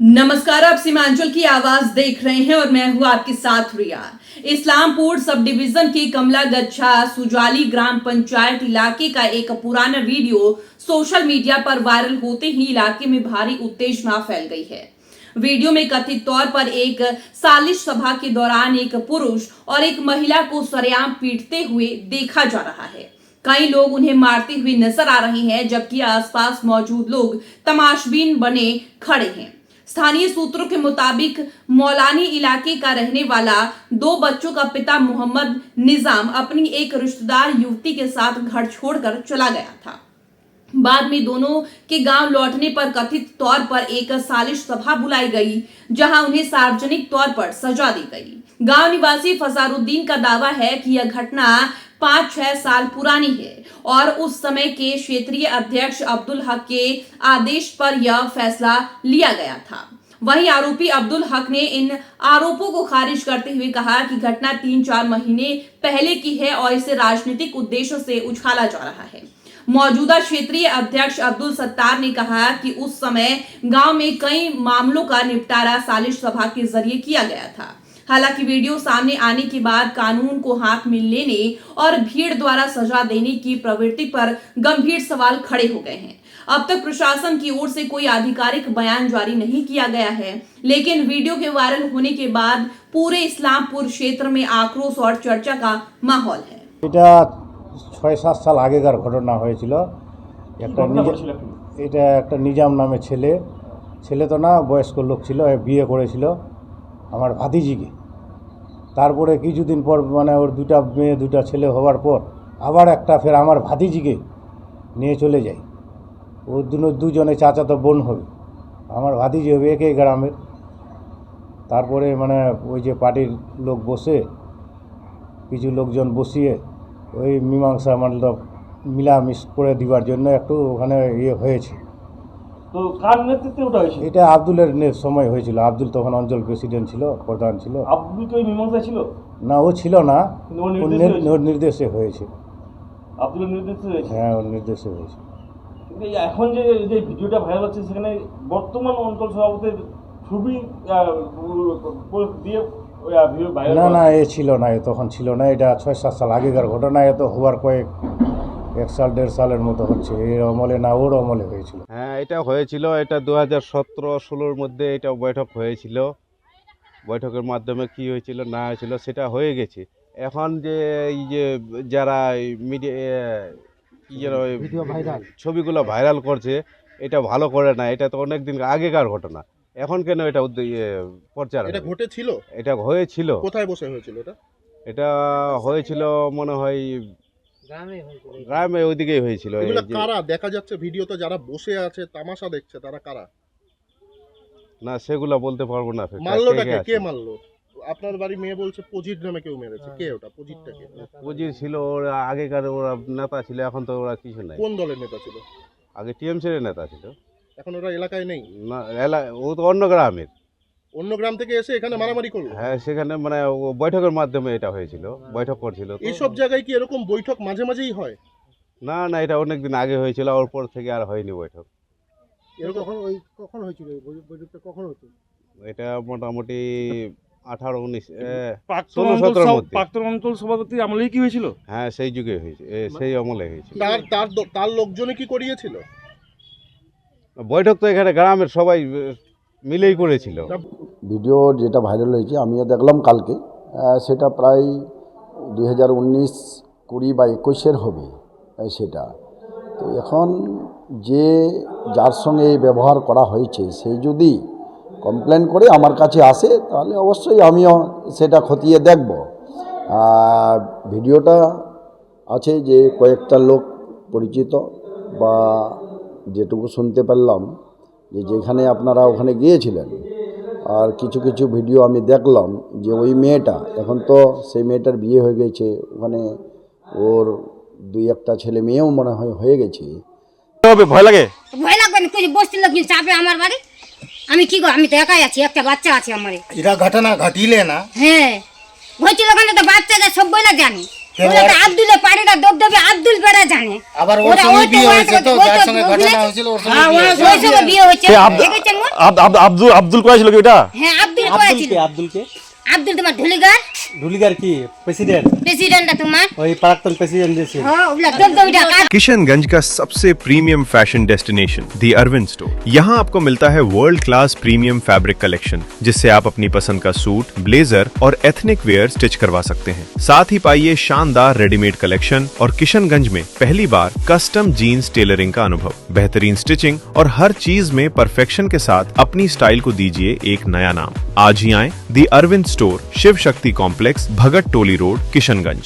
नमस्कार, आप सीमांचल की आवाज देख रहे हैं और मैं हूं आपके साथ रिया। इस्लामपुर सब डिवीजन के कमला गच्छा सुजाली ग्राम पंचायत इलाके का एक पुराना वीडियो सोशल मीडिया पर वायरल होते ही इलाके में भारी उत्तेजना फैल गई है। वीडियो में कथित तौर पर एक सालिश सभा के दौरान एक पुरुष और एक महिला को सरेआम पीटते हुए देखा जा रहा है। कई लोग उन्हें मारते हुए नजर आ रहे हैं, जबकि आसपास मौजूद लोग तमाशबीन बने खड़े हैं। स्थानीय सूत्रों के मुताबिक मौलानी इलाके का रहने वाला 2 बच्चों का पिता मोहम्मद निजाम अपनी एक रिश्तेदार युवती के साथ घर छोड़कर चला गया था। बाद में दोनों के गांव लौटने पर कथित तौर पर एक सालिश सभा बुलाई गई, जहां उन्हें सार्वजनिक तौर पर सजा दी गई। गांव निवासी फजारुद्दीन का दावा है कि यह घटना 5-6 साल पुरानी है और उस समय के क्षेत्रीय अध्यक्ष अब्दुल हक के आदेश पर यह फैसला लिया गया था। वहीं आरोपी अब्दुल हक ने इन आरोपों को खारिज करते हुए कहा कि घटना 3-4 महीने पहले की है और इसे राजनीतिक उद्देश्यों से उछाला जा रहा है। मौजूदा क्षेत्रीय अध्यक्ष अब्दुल सत्तार ने कहा कि उस समय गांव में कई मामलों का निपटारा सालिश सभा के जरिए किया गया था। हालांकि वीडियो सामने आने के बाद कानून को हाथ में लेने और भीड़ द्वारा सजा देने की प्रवृत्ति पर गंभीर सवाल खड़े हो गए हैं। अब तक प्रशासन की ओर से कोई आधिकारिक बयान जारी नहीं किया गया है, लेकिन वीडियो के वायरल होने के बाद पूरे इस्लामपुर क्षेत्र में आक्रोश और चर्चा का माहौल है। 6-7 সাল আগেকার ঘটনা হয়েছিল। এটা একটা নিজাম নামে ছেলে তো না, বয়স্ক লোক ছিল, বিয়ে করেছিল আমার ভাতিজিকে। তারপরে কিছুদিন পর মানে ওর 2টা মেয়ে 2টা ছেলে হওয়ার পর আবার একটা ফের আমার ভাতিজিকে নিয়ে চলে যায়। ও দুজনে চাচাতো বোন হবে, আমার ভাতিজি হবে একই গ্রামের। তারপরে মানে ওই যে পার্টির লোক বসে কিছু লোকজন বসিয়ে ওই মীমাংসা মতলব মিলামিশ করে দিবার জন্য একটু ওখানে ইয়ে হয়েছে। তো কার নেতৃত্বে ওটা হয়েছিল? এটা আব্দুলের সময় হয়েছিল। আব্দুল তখন অঞ্চল প্রেসিডেন্ট ছিল, প্রধান ছিল। আব্দুল কি ওই মীমাংসা ছিল? না, ও ছিল না, ওর নির্দেশে হয়েছে। আব্দুলের নির্দেশে হয়েছে? হ্যাঁ, ওর নির্দেশে হয়েছে। কিন্তু এখন যে ভিডিওটা ভাইরাল হচ্ছে, সেখানে বর্তমান অঞ্চল সভাপতির ছবি দিয়ে না না, এ ছিল না, এ তখন ছিল না। এটা 6-7 সাল আগেকার ঘটনা। এ তো হওয়ার 1 সাল 1.5 সালের মতো হচ্ছে। এর আমলে না, ওর আমলে হয়েছিল। হ্যাঁ, এটা হয়েছিল। এটা 2017-16-র মধ্যে এটা বৈঠক হয়েছিল। বৈঠকের মাধ্যমে কি হয়েছিল না হয়েছিল সেটা হয়ে গেছে। এখন যে এই যে যারা মিডিয়া ছবিগুলো ভাইরাল করছে, এটা ভালো করে না। এটা তো অনেক দিন আগেকার ঘটনা। এখন কেন এটা প্রচার? এটা ঘটেছিল? এটা হয়েছিল। কোথায় বসে হয়েছিল এটা? এটা হয়েছিল মনে হয় গ্রামে, ওইদিকেই হয়েছিল। কারা দেখা যাচ্ছে ভিডিওতে? যারা বসে আছে তামাশা দেখছে তারা কারা? না, সেগুলো বলতে পারবো না। মারলোটাকে কে মারলো? আপনার বাড়ি মেয়ে বলছে পজির নামে কেউ মেরেছে। কে ওটা? পজিরটা কে? পজির ছিল, ওরা আগেকার ওরা নেতা ছিল, এখন তো ওরা কিছু নাই। কোন দলের নেতা ছিল? আগে টিএমসির নেতা ছিল। এখন ওরা এলাকায় নেই? না, ও তো অন্য গ্রামের। অন্য গ্রাম থেকে এসে এখানে মারামারি করলো? হ্যাঁ, সেখানে মানে বৈঠকের মাধ্যমে এটা হয়েছিল। বৈঠক করছিল। এইসব জায়গায় কি এরকম বৈঠক মাঝে মাঝেই হয়? না না, এটা অনেকদিন আগে হয়েছিল, ওর পর থেকে আর হয়নি বৈঠক। কখন হয়েছিল বৈঠকটা? কখন হতো এটা? মোটামুটি 18-19 প্রাক্তন অঞ্চল সভাপতি আমলেই কি হয়েছিল? হ্যাঁ, সেই যুগে হয়েছে, সেই আমলে হয়েছিল। তার লোকজনে কি করিয়েছিল বৈঠক? তো এখানে গ্রামের সবাই মিলেই করেছিল। ভিডিও যেটা ভাইরাল হয়েছে আমিও দেখলাম কালকে। সেটা প্রায় 2019-20 বা 21-এর হবে সেটা। তো এখন যার সঙ্গে এই ব্যবহার করা হয়েছে সেই যদি কমপ্লেন করে আমার কাছে আসে, তাহলে অবশ্যই আমিও সেটা খতিয়ে দেখব। ভিডিওটা আছে যে কয়েকটা লোক পরিচিত, বা যেটুকু শুনতে পারলাম যে যেখানে আপনারা ওখানে গিয়েছিলেন, আর কিছু কিছু ভিডিও আমি দেখলাম যে ওই মেয়েটা, এখন তো সেই মেয়েটার বিয়ে হয়ে গেছে, ওখানে ওর 2-1টা ছেলে মেয়েও মনে হয় হয়ে গেছে। ভয় লাগে? ভয় লাগবে না, কিছু বসতে লোক চাপে আমার বাড়ি। আমি কি আমি তো একাই আছি, একটা বাচ্চা আছে আমার। এটা ঘটনা ঘটিলে না? হ্যাঁ, হয়েছিল। ওখানে তো বাচ্চাদের সব বইলা জানি। ওরা তো আব্দুলের পাড়িটা দবদবে আব্দুল বেড়া জানে আবার ওর ওরা সঙ্গে ওই তো বিয়ে ওই হয়েছে তো তো যার সঙ্গে ঘটনা হয়েছিল ওর সঙ্গে বিয়ে হয়েছে। ওই সঙ্গে বিয়ে হয়েছে দেখেছেন মোর? আব্দুল করেছিল কি এটা হ্যাঁ আব্দুল করেছিল আব্দুলকে আব্দুল তোমার ঢুলিগার ঢুলিগার কি প্রেসিডেন্ট প্রেসিডেন্টটা তোমার ওই প্রাক্তন প্রেসিডেন্ট যে ছিল হ্যাঁ ওগুলা দবদবিটা কাজ किशनगंज का सबसे प्रीमियम फैशन डेस्टिनेशन दी अरविंद स्टोर। यहाँ आपको मिलता है world class premium fabric collection, जिससे आप अपनी पसंद का सूट, ब्लेजर और एथनिक वेयर स्टिच करवा सकते हैं। साथ ही पाइए शानदार रेडीमेड कलेक्शन और किशनगंज में पहली बार कस्टम जीन्स टेलरिंग का अनुभव। बेहतरीन स्टिचिंग और हर चीज में परफेक्शन के साथ अपनी स्टाइल को दीजिए एक नया नाम। आज ही आए दी अरविंद स्टोर, शिव शक्ति कॉम्प्लेक्स, भगत टोली रोड, किशनगंज।